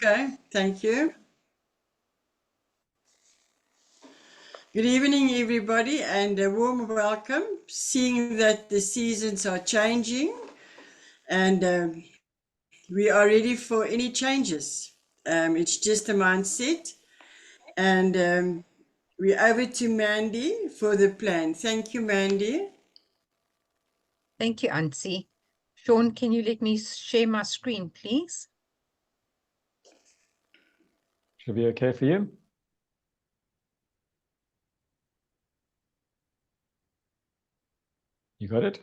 Okay, thank you. Good evening, everybody, and a warm welcome. Seeing that the seasons are changing and we are ready for any changes. It's just a mindset, and we're over to Mandy for the plan. Thank you, Mandy. Thank you, Ansi. Sean, can you let me share my screen, please? Should be okay for you. You got it?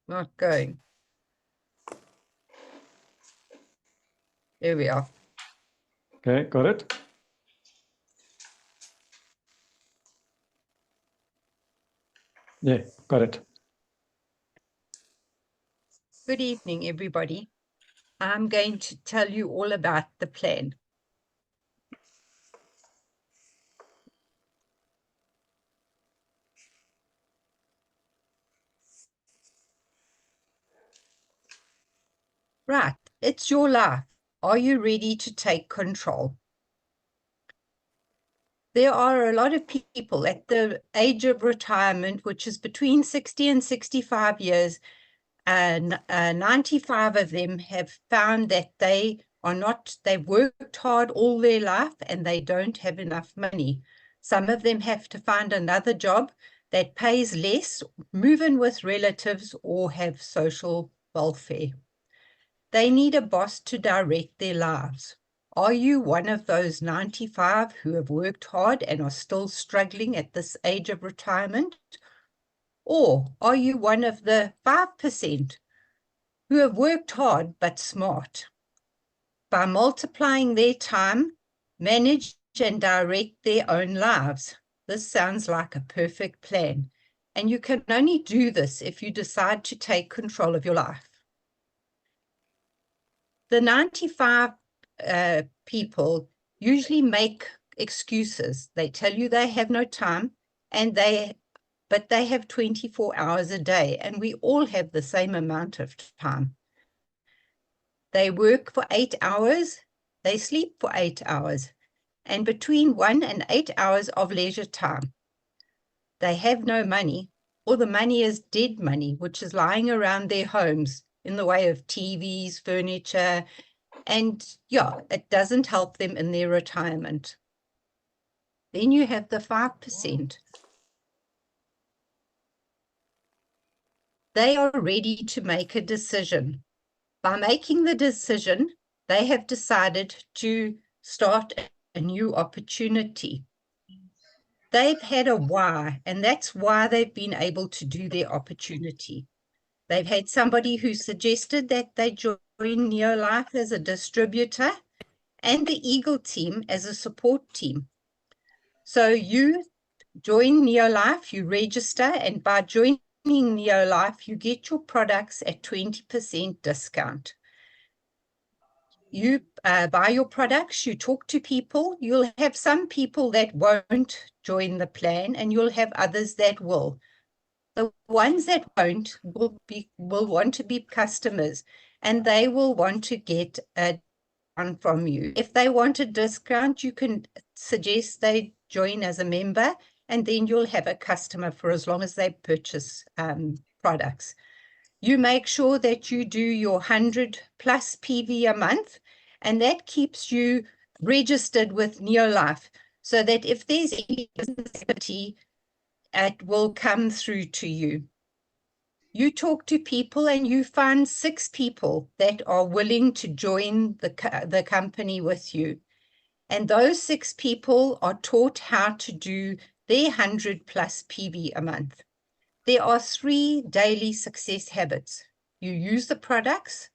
Not going. There we are. Okay, got it? Yeah, got it. Good evening, everybody. I'm going to tell you all about the plan. Right, it's your life. Are you ready to take control? There are a lot of people at the age of retirement, which is between 60 and 65 years, and 95 of them have found that they've worked hard all their life and they don't have enough money. Some of them have to find another job that pays less, move in with relatives, or have social welfare. They need a boss to direct their lives. Are you one of those 95 who have worked hard and are still struggling at this age of retirement? Or are you one of the 5% who have worked hard but smart? By multiplying their time, manage and direct their own lives. This sounds like a perfect plan. And you can only do this if you decide to take control of your life. The 95 people usually make excuses. They tell you they have no time, but they have 24 hours a day, and we all have the same amount of time. They work for 8 hours, they sleep for 8 hours, and between 1 and 8 hours of leisure time. They have no money, or the money is dead money, which is lying around their homes in the way of TVs, furniture, and yeah, it doesn't help them in their retirement. Then you have the 5%. They are ready to make a decision. By making the decision, they have decided to start a new opportunity. They've had a why, and that's why they've been able to do their opportunity. They've had somebody who suggested that they join Neolife as a distributor and the Eagle team as a support team. So you join Neolife, you register, and by joining Neolife, you get your products at 20% discount. You buy your products, you talk to people, you'll have some people that won't join the plan, and you'll have others that will. The ones that won't will want to be customers, and they will want to get a discount from you. If they want a discount, you can suggest they join as a member, and then you'll have a customer for as long as they purchase products. You make sure that you do your 100 plus PV a month, and that keeps you registered with Neolife, so that if there's any business activity, it will come through to you. You talk to people and you find 6 people that are willing to join the company with you. And those 6 people are taught how to do their 100 plus PV a month. There are 3 daily success habits. You use the products,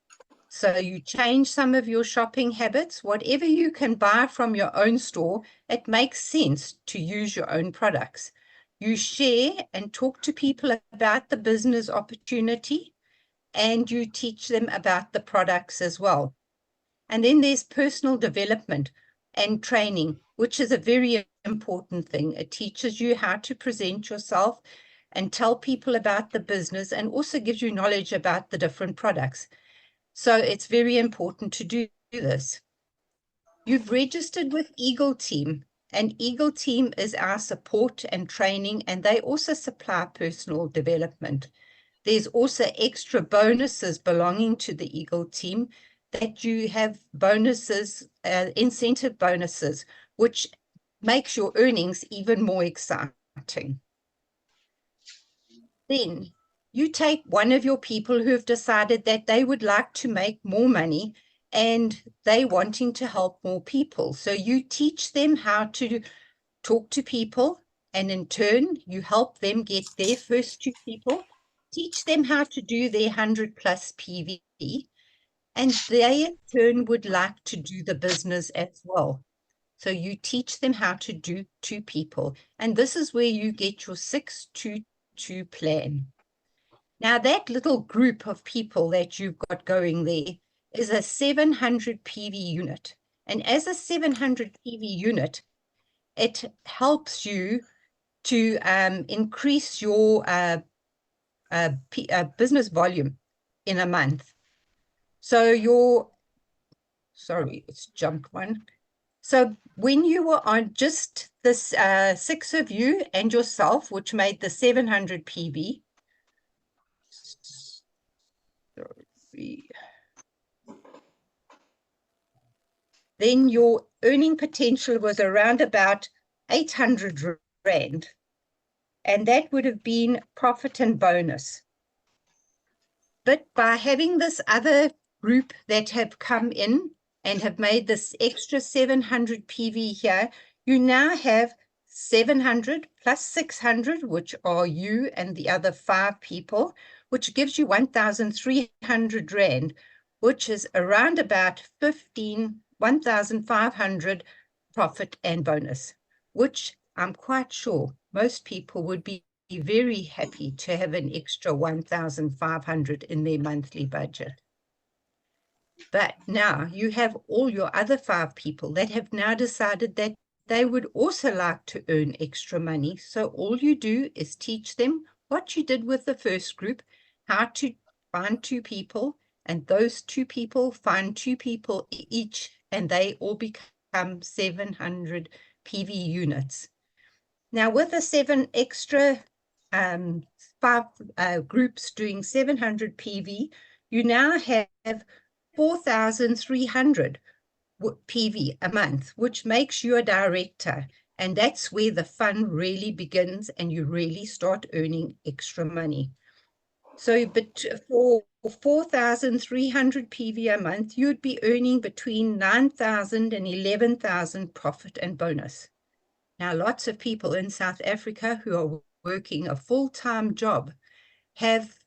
so you change some of your shopping habits. Whatever you can buy from your own store, it makes sense to use your own products. You share and talk to people about the business opportunity, and you teach them about the products as well. And then there's personal development and training, which is a very important thing. It teaches you how to present yourself and tell people about the business, and also gives you knowledge about the different products. So it's very important to do this. You've registered with Eagle Team, and Eagle Team is our support and training, and they also supply personal development. There's also extra bonuses belonging to the Eagle Team that you have bonuses, incentive bonuses, which makes your earnings even more exciting. Then you take one of your people who have decided that they would like to make more money and they wanting to help more people. So you teach them how to talk to people, and in turn, you help them get their first 2 people, teach them how to do their 100+ PV, and they in turn would like to do the business as well. So you teach them how to do 2 people, and this is where you get your 6-2-2 plan. Now, that little group of people that you've got going there is a 700 PV unit. And as a 700 PV unit, it helps you to increase your business volume in a month. So sorry, it's jumped one. So when you were on just this 6 of you and yourself, which made the 700 PV, then your earning potential was around about 800 Rand. And that would have been profit and bonus. But by having this other group that have come in and have made this extra 700 PV here, you now have 700 plus 600, which are you and the other 5 people, which gives you 1,300 Rand, which is around about 1,500 profit and bonus, which I'm quite sure most people would be very happy to have an extra 1,500 in their monthly budget. But now you have all your other 5 people that have now decided that they would also like to earn extra money. So all you do is teach them what you did with the first group, how to find 2 people, and those 2 people find 2 people each, and they all become 700 PV units. Now, with the 7 extra 5 groups doing 700 PV, you now have 4,300 PV a month, which makes you a director. And that's where the fun really begins and you really start earning extra money. So but for 4,300 PV a month, you'd be earning between 9,000 and 11,000 profit and bonus. Now, lots of people in South Africa who are working a full-time job have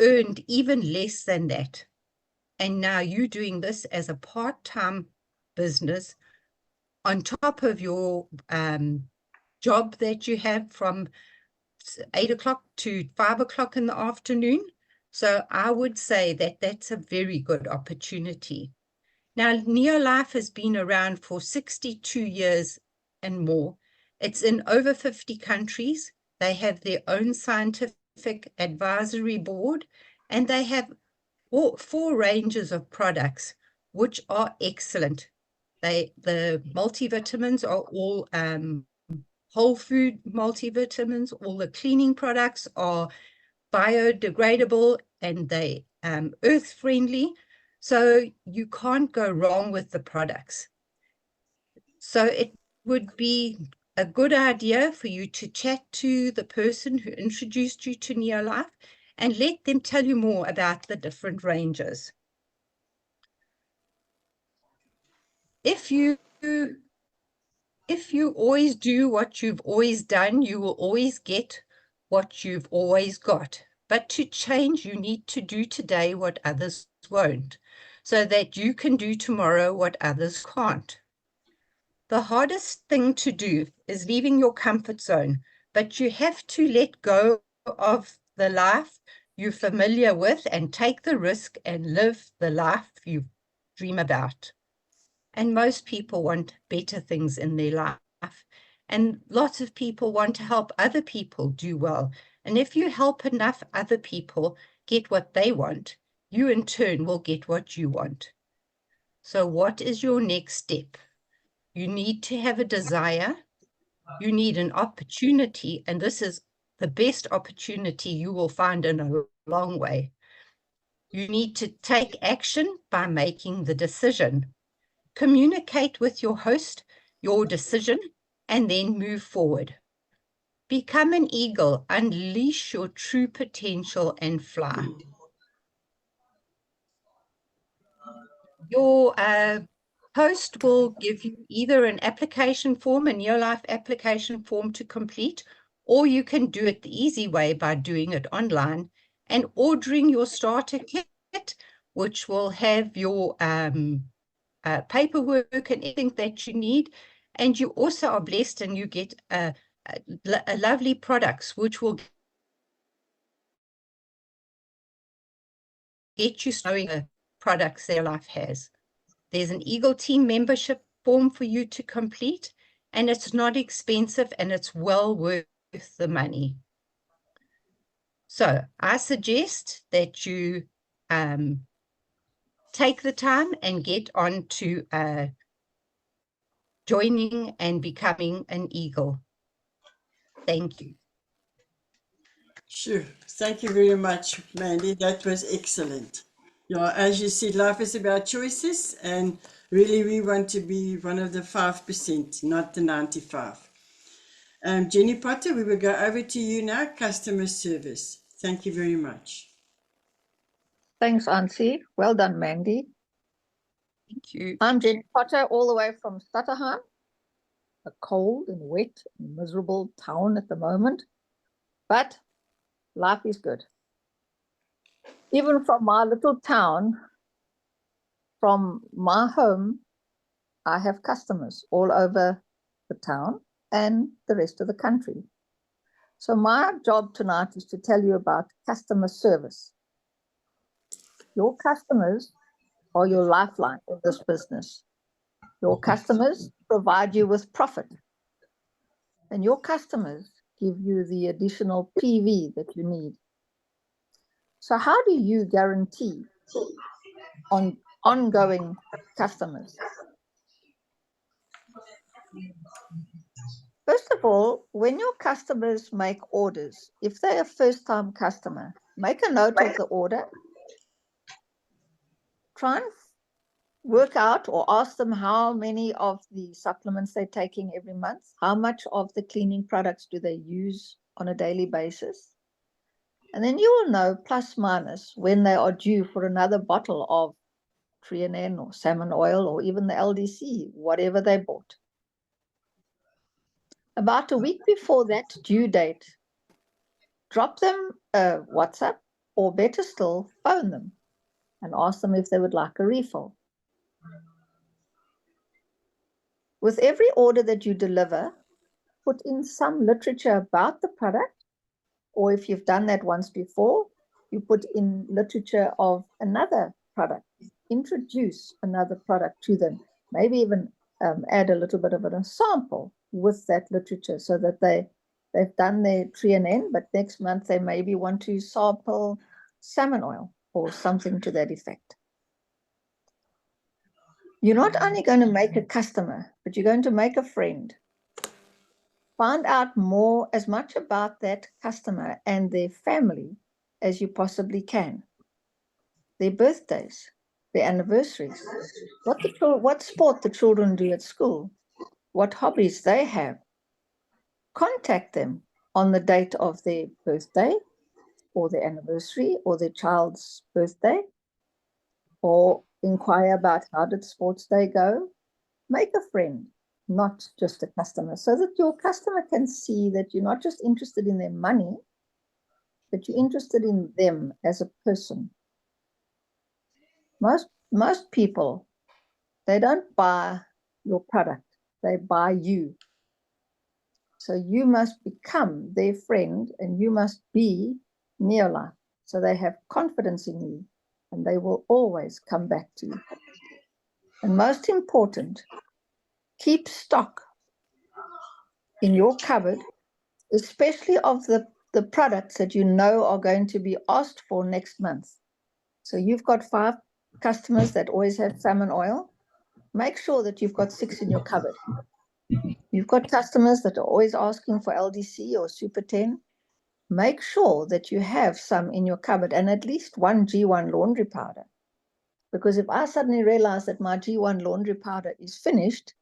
earned even less than that. And now you're doing this as a part-time business on top of your job that you have from 8 o'clock to 5 o'clock in the afternoon. So I would say that that's a very good opportunity. Now, Neolife has been around for 62 years and more. It's in over 50 countries. They have their own scientific advisory board, and they have 4 ranges of products, which are excellent. The multivitamins are all whole food multivitamins. All the cleaning products are biodegradable and they earth friendly. So you can't go wrong with the products. So it would be a good idea for you to chat to the person who introduced you to Neolife and let them tell you more about the different ranges. If you always do what you've always done, you will always get what you've always got. But to change, you need to do today what others won't, so that you can do tomorrow what others can't. The hardest thing to do is leaving your comfort zone, but you have to let go of the life you're familiar with and take the risk and live the life you dream about. And most people want better things in their life. And lots of people want to help other people do well. And if you help enough other people get what they want, you in turn will get what you want. So what is your next step? You need to have a desire. You need an opportunity, and this is the best opportunity you will find in a long way. You need to take action by making the decision. Communicate with your host your decision and then move forward. Become an eagle, unleash your true potential and fly. Your host will give you either an application form, a near-life application form to complete, or you can do it the easy way by doing it online and ordering your starter kit, which will have your paperwork and everything that you need. And you also are blessed and you get a lovely products, which will get you knowing the products their life has. There's an Eagle Team membership form for you to complete, and it's not expensive and it's well worth the money. So I suggest that you take the time and get on to joining and becoming an Eagle. Thank you. Sure. Thank you very much, Mandy. That was excellent. Yeah, as you see, life is about choices, and really we want to be one of the 5%, not the 95. Jenny Potter, we will go over to you now, customer service. Thank you very much. Thanks, Auntie. Well done, Mandy. Thank you. I'm Jenny Potter, all the way from Stutterheim, a cold and wet and miserable town at the moment, but life is good. Even from my little town, from my home, I have customers all over the town and the rest of the country. So my job tonight is to tell you about customer service. Your customers are your lifeline in this business. Your customers provide you with profit, and your customers give you the additional PV that you need. So how do you guarantee on ongoing customers? First of all, when your customers make orders, if they're a first-time customer, make a note of the order. Try and work out or ask them how many of the supplements they're taking every month, how much of the cleaning products do they use on a daily basis. And then you will know plus minus when they are due for another bottle of Trianen or salmon oil or even the LDC, whatever they bought. About a week before that due date, drop them a WhatsApp, or better still, phone them and ask them if they would like a refill. With every order that you deliver, put in some literature about the product, or if you've done that once before, you put in literature of another product. Introduce another product to them, maybe even add a little bit of a sample with that literature so that they've done their Trianen, but next month they maybe want to sample salmon oil or something to that effect. You're not only going to make a customer, but you're going to make a friend. Find out more, as much about that customer and their family as you possibly can. Their birthdays, their anniversaries, what sport the children do at school, what hobbies they have. Contact them on the date of their birthday or their anniversary or their child's birthday, or inquire about how did sports day go. Make a friend, not just a customer, so that your customer can see that you're not just interested in their money, but you're interested in them as a person. Most people, they don't buy your product, they buy you. So you must become their friend and you must be near-life, so they have confidence in you and they will always come back to you. And most important, keep stock in your cupboard, especially of the products that you know are going to be asked for next month. So you've got 5 customers that always have salmon oil. make sure that you've got 6 in your cupboard. You've got customers that are always asking for LDC or Super 10. Make sure that you have some in your cupboard and at least one G1 laundry powder. Because if I suddenly realize that my G1 laundry powder is finished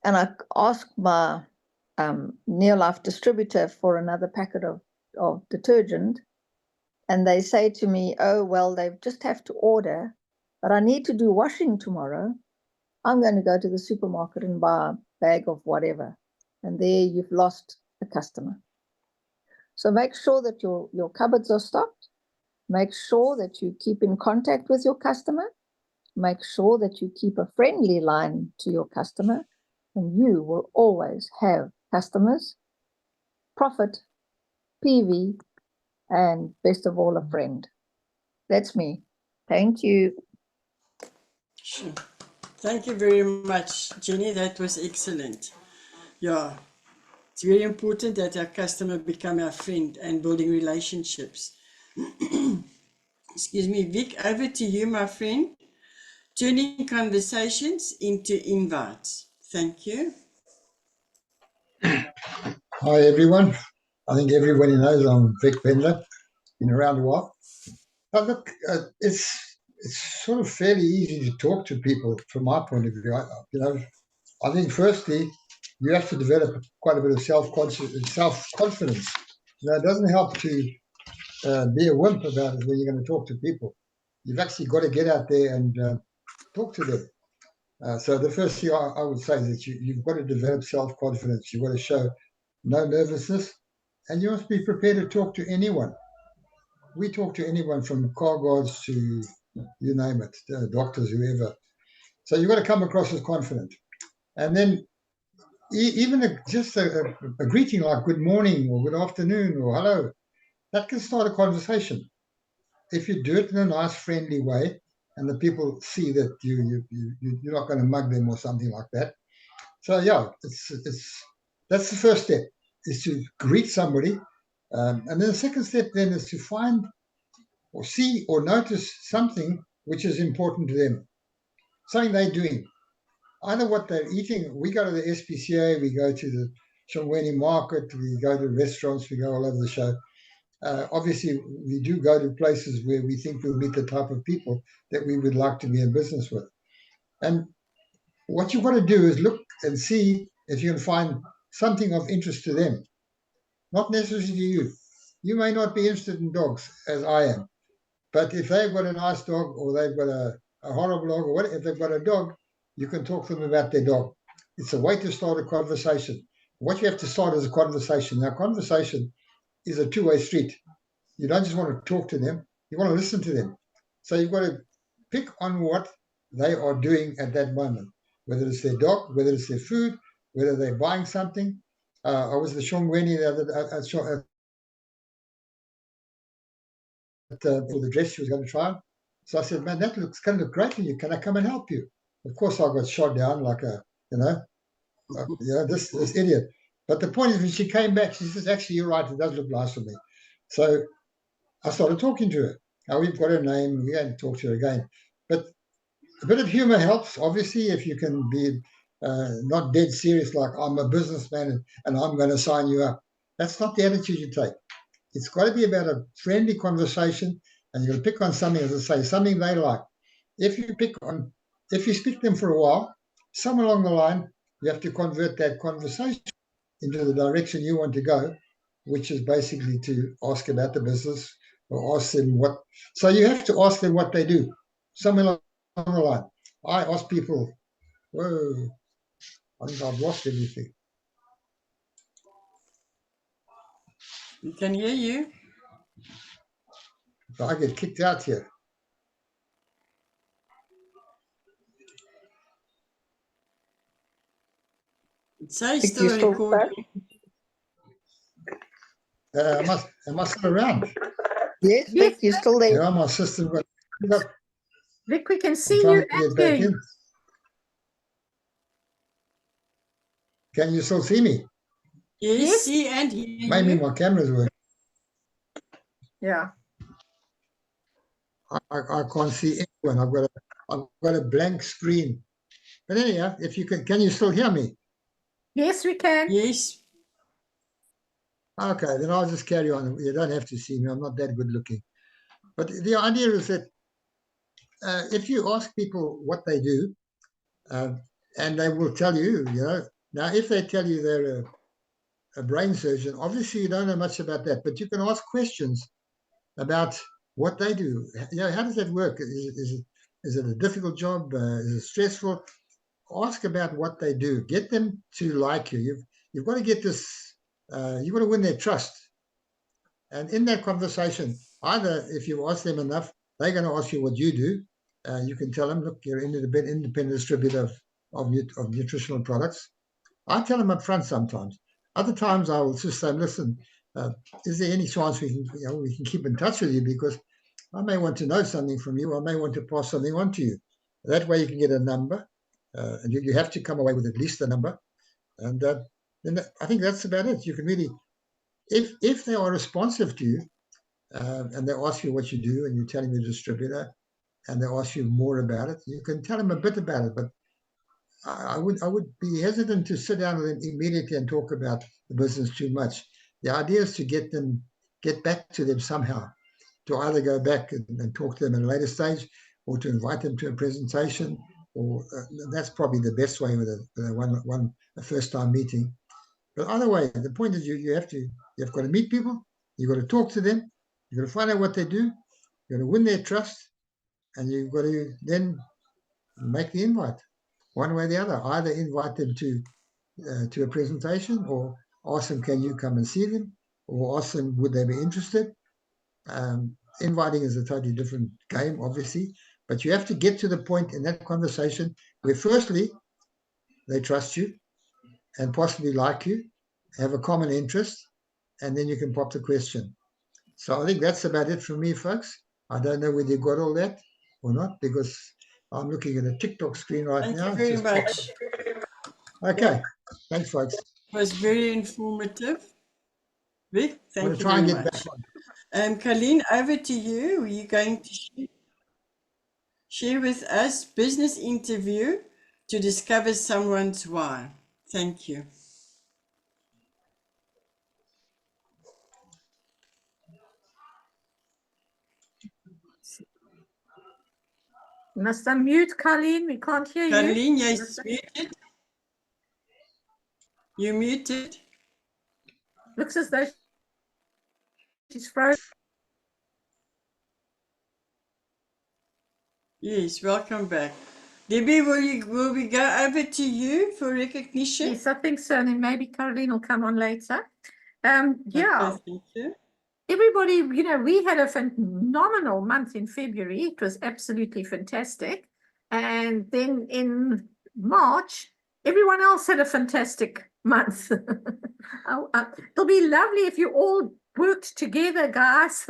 and I ask my Neolife distributor for another packet of detergent, and they say to me, oh, well, they just have to order, but I need to do washing tomorrow, I'm going to go to the supermarket and buy a bag of whatever. And there you've lost a customer. So make sure that your cupboards are stocked. Make sure that you keep in contact with your customer. Make sure that you keep a friendly line to your customer, and you will always have customers, profit, PV, and best of all, a friend. That's me. Thank you. Sure. Thank you very much, Jenny. That was excellent. Yeah, it's very important that our customer become our friend and building relationships. Excuse me, Vic, over to you, my friend. Turning conversations into invites. Thank you. Hi everyone. I think everybody knows I'm Vic Bendler. Been around a while. But look, it's sort of fairly easy to talk to people from my point of view. I think firstly you have to develop quite a bit of self-confidence. It doesn't help to be a wimp about it when you're going to talk to people. You've actually got to get out there and talk to them. So the first thing I would say is that you've got to develop self-confidence. You've got to show no nervousness, and you must be prepared to talk to anyone. We talk to anyone from car guards to you name it, doctors, whoever. So you've got to come across as confident. And then even just a greeting like good morning or good afternoon or hello, that can start a conversation. If you do it in a nice, friendly way, and the people see that you're not going to mug them or something like that. So yeah, that's the first step, is to greet somebody. And then the second step then is to find or see or notice something which is important to them, something they're doing, either what they're eating. We go to the SPCA, we go to the Shongweni market, we go to restaurants, we go all over the show. Obviously, we do go to places where we think we'll meet the type of people that we would like to be in business with. And what you've got to do is look and see if you can find something of interest to them, not necessarily to you. You may not be interested in dogs, as I am, but if they've got a nice dog or they've got a horrible dog or whatever, if they've got a dog, you can talk to them about their dog. It's a way to start a conversation. What you have to start is a conversation. Now, conversation is a two-way street. You don't just want to talk to them, you want to listen to them. So you've got to pick on what they are doing at that moment, whether it's their dog, whether it's their food, whether they're buying something. I was at the Shongweni the other for the dress she was going to try on. So I said, man, that looks going to look great on you. Can I come and help you? Of course, I got shot down like this idiot. But the point is, when she came back, she says, actually, you're right. It does look nice for me. So I started talking to her. Now we've got her name. We're going to talk to her again. But a bit of humor helps, obviously, if you can be not dead serious, like I'm a businessman and I'm going to sign you up. That's not the attitude you take. It's got to be about a friendly conversation, and you're going to pick on something, as I say, something they like. If you speak to them for a while, somewhere along the line, you have to convert that conversation into the direction you want to go, which is basically to ask about the business or ask them what. So you have to ask them what they do, somewhere along the line. I ask people, whoa, I think I've lost everything. We can hear you. I get kicked out here. It says Vic, you still still recording. Am I still around? Yes, Vic, you're still there. Yeah, my system got. Vic, we can I'm see trying you to get and back hear you. in. Can you still see me? Yes, Yes. see and hear Maybe you. my camera's working. Yeah. I can't see anyone. I've got a blank screen. But anyhow, if you can you still hear me? Yes, we can. Yes. Okay, then I'll just carry on. You don't have to see me. I'm not that good looking. But the idea is that if you ask people what they do, and they will tell you, now if they tell you they're a brain surgeon, obviously you don't know much about that, but you can ask questions about what they do. How does that work? Is it a difficult job? Is it stressful? Ask about what they do. Get them to like you. You've got to get this. You've got to win their trust. And in that conversation, either if you ask them enough, they're going to ask you what you do. You can tell them, look, you're an independent distributor of nutritional products. I tell them up front sometimes. Other times I will just say, listen, is there any chance we can keep in touch with you, because I may want to know something from you. I may want to pass something on to you. That way you can get a number, and you have to come away with at least a number. And then I think that's about it. You can really, if they are responsive to you, and they ask you what you do, and you're telling the distributor, and they ask you more about it, you can tell them a bit about it. But I would be hesitant to sit down with them immediately and talk about the business too much. The idea is to get back to them somehow, to either go back and talk to them at a later stage, or to invite them to a presentation, or that's probably the best way with a first-time meeting. But either way, the point is you've got to meet people, you've got to talk to them, you've got to find out what they do, you've got to win their trust, and you've got to then make the invite. One way or the other, either invite them to a presentation, or ask them, can you come and see them, or ask them, would they be interested? Inviting is a totally different game, obviously, but you have to get to the point in that conversation where firstly, they trust you and possibly like you, have a common interest, and then you can pop the question. So I think that's about it from me, folks. I don't know whether you got all that or not, because I'm looking at a TikTok screen right Thank now. you very much. Okay, thanks, folks. It was very informative. Vic, I'm thank going to you try and very get much. back on. Colleen, over to you. Are you going to share with us business interview to discover someone's why? Thank you. You must unmute, Colleen. We can't hear you. Colleen, you're muted. You're muted. Looks as though she's frozen. Yes, welcome back. Debbie, will we go over to you for recognition? Yes, I think so. And then maybe Caroline will come on later. Yeah. Okay, thank you. Everybody, we had a phenomenal month in February. It was absolutely fantastic. And then in March, everyone else had a fantastic month. It'll be lovely if you all worked together, guys.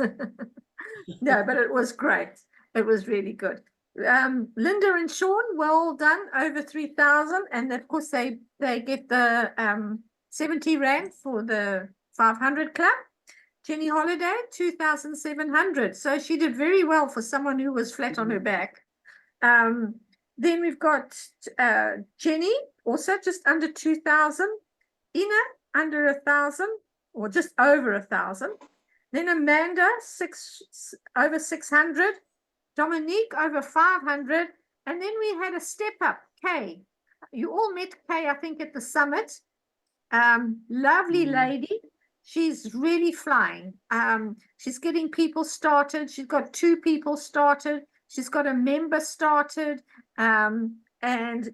No, but it was great. It was really good. Linda and Sean, well done, over 3,000. And of course, they get the 70 Rand for the 500 club. Jenny Holiday, 2,700. So she did very well for someone who was flat on her back. Then we've got Jenny, also just under 2,000. Ina, under 1,000, or just over 1,000. Then Amanda, over 600. Dominique, over 500. And then we had a step up, Kay. You all met Kay, I think, at the summit. Lovely lady. She's really flying. She's getting people started. She's got 2 people started. She's got a member started. And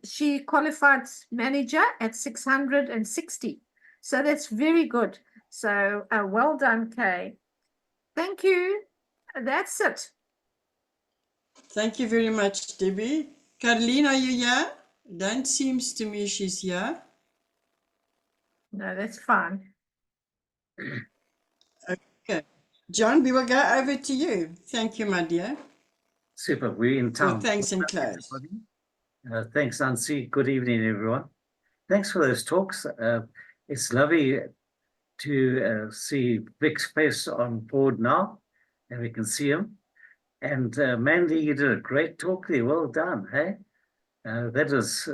she qualified manager at 660. So that's very good. So well done, Kay. Thank you. That's it. Thank you very much, Debbie. Caroline, are you here? Don't seems to me she's here. No, that's fine. Okay. John, we will go over to you. Thank you, my dear. Super. We're in For town. thanks and close. Thanks, Nancy. Good evening, everyone. Thanks for those talks. It's lovely to see Vic's face on board now, and we can see him. And Mandy, you did a great talk there. Well done, hey? That was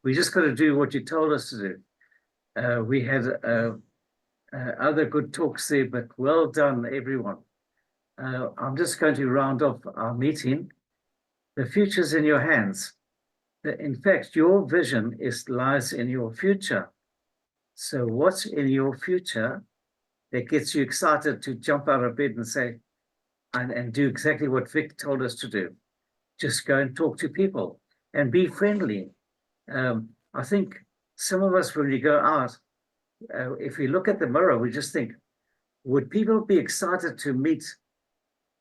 We just got to do what you told us to do. We had other good talks there, but well done, everyone. I'm just going to round off our meeting. The future's in your hands. In fact, your vision lies in your future. So what's in your future that gets you excited to jump out of bed and say, and do exactly what Vic told us to do? Just go and talk to people and be friendly. I think some of us, when we go out, if we look at the mirror, we just think, would people be excited to meet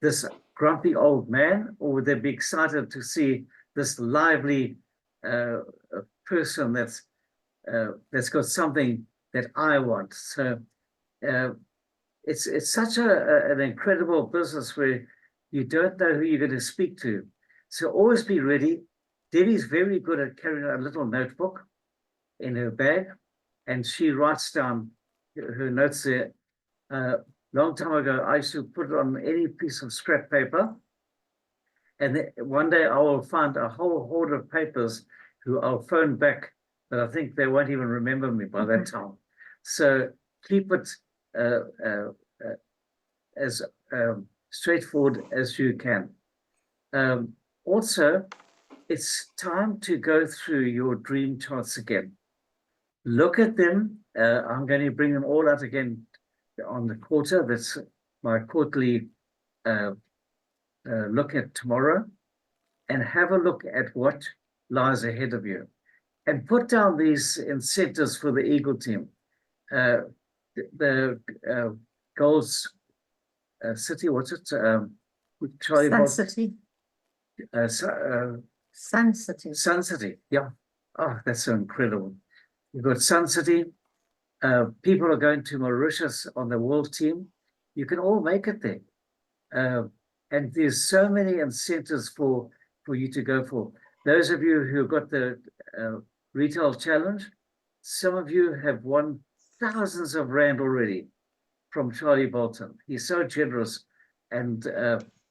this grumpy old man, or would they be excited to see this lively person that's got something that I want? So it's such an incredible business where you don't know who you're going to speak to. So always be ready. Debbie's very good at carrying a little notebook in her bag, and she writes down her notes there. Long time ago, I used to put it on any piece of scrap paper, and then one day I will find a whole hoard of papers who I'll phone back, but I think they won't even remember me by that time. So keep it as straightforward as you can. Also, it's time to go through your dream charts again. Look at them. I'm going to bring them all out again on the quarter. That's my quarterly look at tomorrow, and have a look at what lies ahead of you, and put down these incentives for the Eagle team. The goals city, what's it? Charlie Sun Bob, City. Sun City, yeah. Oh, that's so incredible. You've got Sun City. People are going to Mauritius on the world team. You can all make it there. And there's so many incentives for you to go for. Those of you who got the retail challenge, some of you have won thousands of rand already from Charlie Bolton. He's so generous, and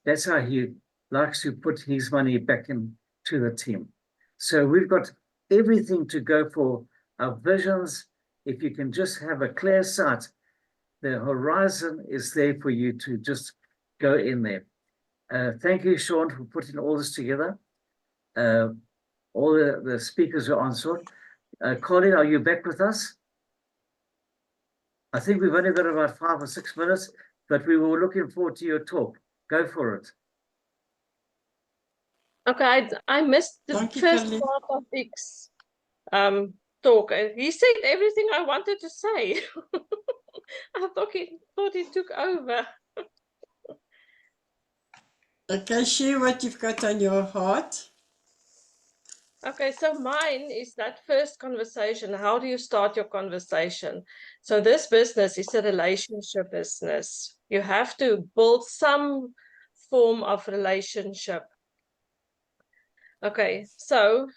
that's how he likes to put his money back into the team. So we've got everything to go for. Our visions, if you can just have a clear sight, the horizon is there for you to just go in there. Thank you, Sean, for putting all this together. All the speakers are answered. Colin, are you back with us? I think we've only got about 5 or 6 minutes, but we were looking forward to your talk. Go for it. Okay, I missed the Thank you, first Caroline. part of Vic's talk. He said everything I wanted to say. I thought he took over. Okay, share what you've got on your heart. Okay, so mine is that first conversation. How do you start your conversation? So this business is a relationship business. You have to build some form of relationship. Okay, so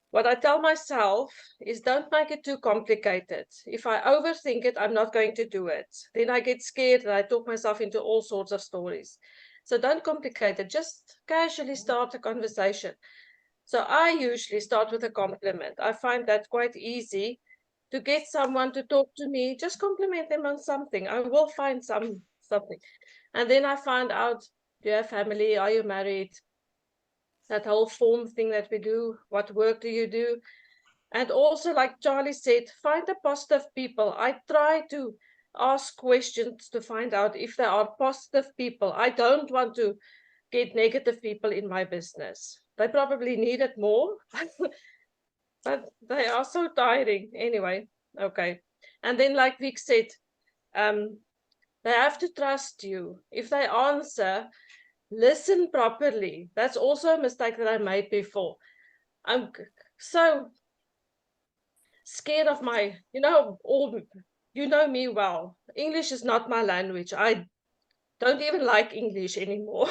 what I tell myself is don't make it too complicated. If I overthink it, I'm not going to do it. Then I get scared and I talk myself into all sorts of stories. So don't complicate it. Just casually start a conversation. So I usually start with a compliment. I find that quite easy to get someone to talk to me. Just compliment them on something. I will find something. And then I find out, do you have family? Are you married? That whole form thing that we do. What work do you do? And also, like Charlie said, find the positive people. I try to ask questions to find out if there are positive people. I don't want to get negative people in my business. They probably need it more, but they are so tiring. Anyway, okay. And then, like Vic said, they have to trust you. If they answer, listen properly. That's also a mistake that I made before. I'm so scared of my, you know me well. English is not my language. I don't even like English anymore.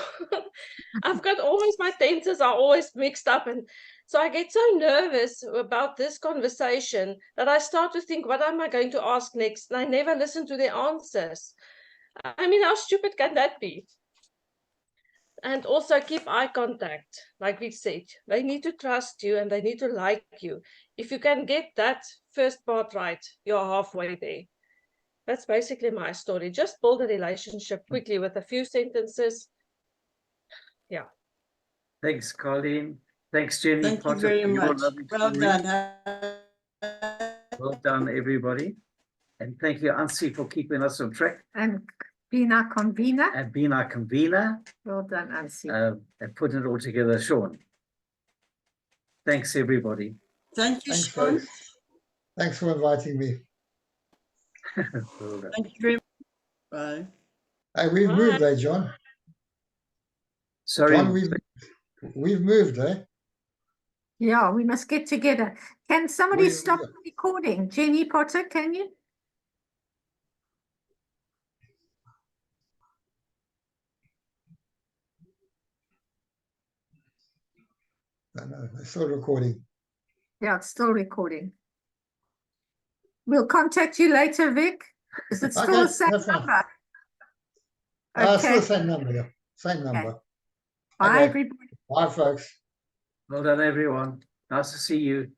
I've got always, my tenses are always mixed up. And so I get so nervous about this conversation that I start to think, what am I going to ask next? And I never listen to their answers. I mean, how stupid can that be? And also keep eye contact, like we said. They need to trust you and they need to like you. If you can get that first part right, you're halfway there. That's basically my story. Just build a relationship quickly with a few sentences. Yeah. Thanks, Colleen. Thanks, Jenny Thank you Potter, very for your much. lovely Well story. done. Well done, everybody. And thank you, Ansi, for keeping us on track And being our convener. and being our convener Well done, Ansi. and putting it all together, Sean. Thanks, everybody. Thank you, Thanks, Sean. folks. Thanks for inviting me. Well done. Thank you very much. Bye. Hey, we've Bye. moved, eh, John? Sorry, John, we've moved, eh? Yeah, we must get together. Can somebody We- stop the recording? Jenny Potter, can you? No, it's still recording. Yeah, it's still recording. We'll contact you later, Vic. Is it still Okay, the same that's fine. number? Still Okay. the same number, yeah. Same number. Bye, Okay. everybody. Bye, folks. well done, everyone. Nice to see you.